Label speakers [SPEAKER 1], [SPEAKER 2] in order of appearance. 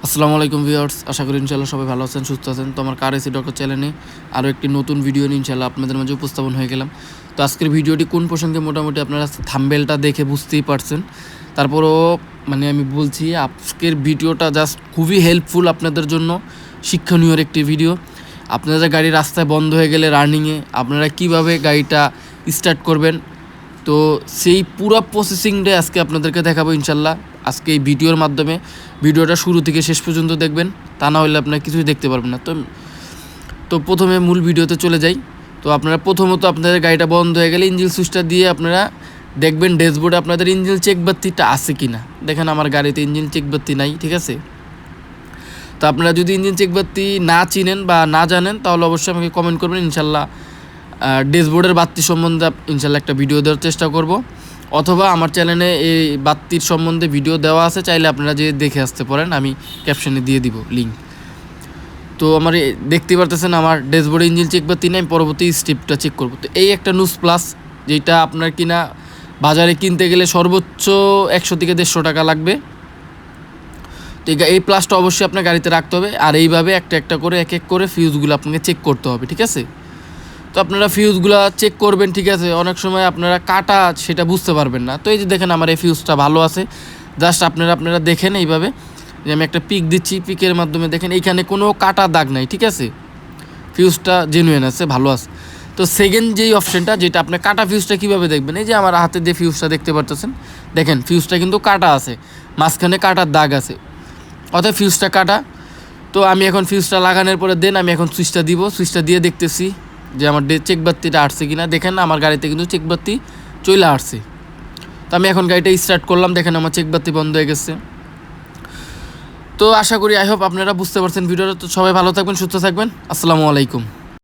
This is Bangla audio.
[SPEAKER 1] আসসালামু আলাইকুম ভিউয়ার্স, আশা করি ইনশাআল্লাহ সবাই ভালো আছেন, সুস্থ আছেন। তো আমার কার এসি ডক্টর চ্যানেলে আরও একটি নতুন ভিডিও নিয়ে ইনশাআল্লাহ আপনাদের মাঝে উপস্থাপন হয়ে গেলাম। তো আজকের ভিডিওটি কোন প্রসঙ্গে মোটামুটি আপনারা থাম্বনেলটা দেখে বুঝতেই পারছেন। তারপরও আমি বলছি আজকের ভিডিওটা জাস্ট খুবই হেল্পফুল আপনাদের জন্য, শিক্ষণীয় একটি ভিডিও। আপনাদের গাড়ি রাস্তায় বন্ধ হয়ে গেলে রানিংয়ে আপনারা কিভাবে গাড়িটা স্টার্ট করবেন, তো সেই পুরো প্রসেসিংটা আজকে আপনাদেরকে দেখাবো ইনশাল্লাহ। আজকে এই ভিডিওর মাধ্যমে ভিডিওটা শুরু থেকে শেষ পর্যন্ত দেখবেন, তা না হলে আপনারা কিছুই দেখতে পারবেন না। তো প্রথমে মূল ভিডিওতে চলে যাই। তো আপনারা প্রথমত আপনাদের গাড়িটা বন্ধ হয়ে গেলে ইঞ্জিন সুইচটা দিয়ে আপনারা দেখবেন ড্যাশবোর্ডে আপনাদের ইঞ্জিন চেক বাতিটা আছে কি না। দেখেন আমার গাড়িতে ইঞ্জিন চেক বাতি নাই, ঠিক আছে। তো আপনারা যদি ইঞ্জিন চেক বাতি না চিনেন বা না জানেন তাহলে অবশ্যই আমাকে কমেন্ট করবেন, ইনশাল্লাহ ড্যাশবোর্ডের বাতি সম্বন্ধে ইনশাল্লাহ একটা ভিডিও দেওয়ার চেষ্টা করব। অথবা আমার চ্যানেলে এই বাতির সম্বন্ধে ভিডিও দেওয়া আছে, চাইলে আপনারা যে দেখে আসতে পারেন, আমি ক্যাপশনে দিয়ে দিব লিঙ্ক। তো আমার দেখতে পারতেছেন আমার ড্যাশবোর্ডে ইঞ্জিন চেক বাতি নেই, পরবর্তী স্টেপটা চেক করব। তো এই একটা নুস প্লাস, যেটা আপনার কিনা বাজারে কিনতে গেলে সর্বোচ্চ 100 থেকে 150 টাকা লাগবে। তো এই প্লাসটা অবশ্যই আপনার গাড়িতে রাখতে হবে। আর এইভাবে একটা একটা করে এক এক করে ফিউজগুলো আপনাকে চেক করতে হবে, ঠিক আছে। তো আপনারা ফিউজগুলো চেক করবেন, ঠিক আছে। অনেক সময় আপনারা কাটা সেটা বুঝতে পারবেন না। তো এই যে দেখেন আমার এই ফিউজটা ভালো আছে, জাস্ট আপনারা দেখেন এইভাবে যে আমি একটা পিক দিচ্ছি, পিকের মাধ্যমে দেখেন এইখানে কোনো কাটা দাগ নাই, ঠিক আছে। ফিউজটা জেনুইন আছে, ভালো আছে। তো সেকেন্ড যেই অপশানটা, যেটা আপনার কাটা ফিউজটা কীভাবে দেখবেন, এই যে আমার হাতে যে ফিউজটা দেখতে পারতেছেন, দেখেন ফিউজটা কিন্তু কাটা আছে, মাঝখানে কাটার দাগ আছে, অর্থাৎ ফিউজটা কাটা। তো আমি এখন ফিউজটা লাগানোর পরে আমি এখন সুইচটা দিব, সুইচটা দিয়ে দেখতেছি যে আমার চেক বাতিটা আসছে কি না। দেখেন আমার গাড়িতে কিন্তু চেক বাতি চলে আসছে। তো আমি এখন গাড়িটা স্টার্ট করলাম, দেখেন আমার চেক বাতি বন্ধ হয়ে গেছে। তো আশা করি আই হোপ আপনারা বুঝতে পারছেন ভিডিওটা। তো সবাই ভালো থাকবেন, সুস্থ থাকবেন। আসসালামু আলাইকুম।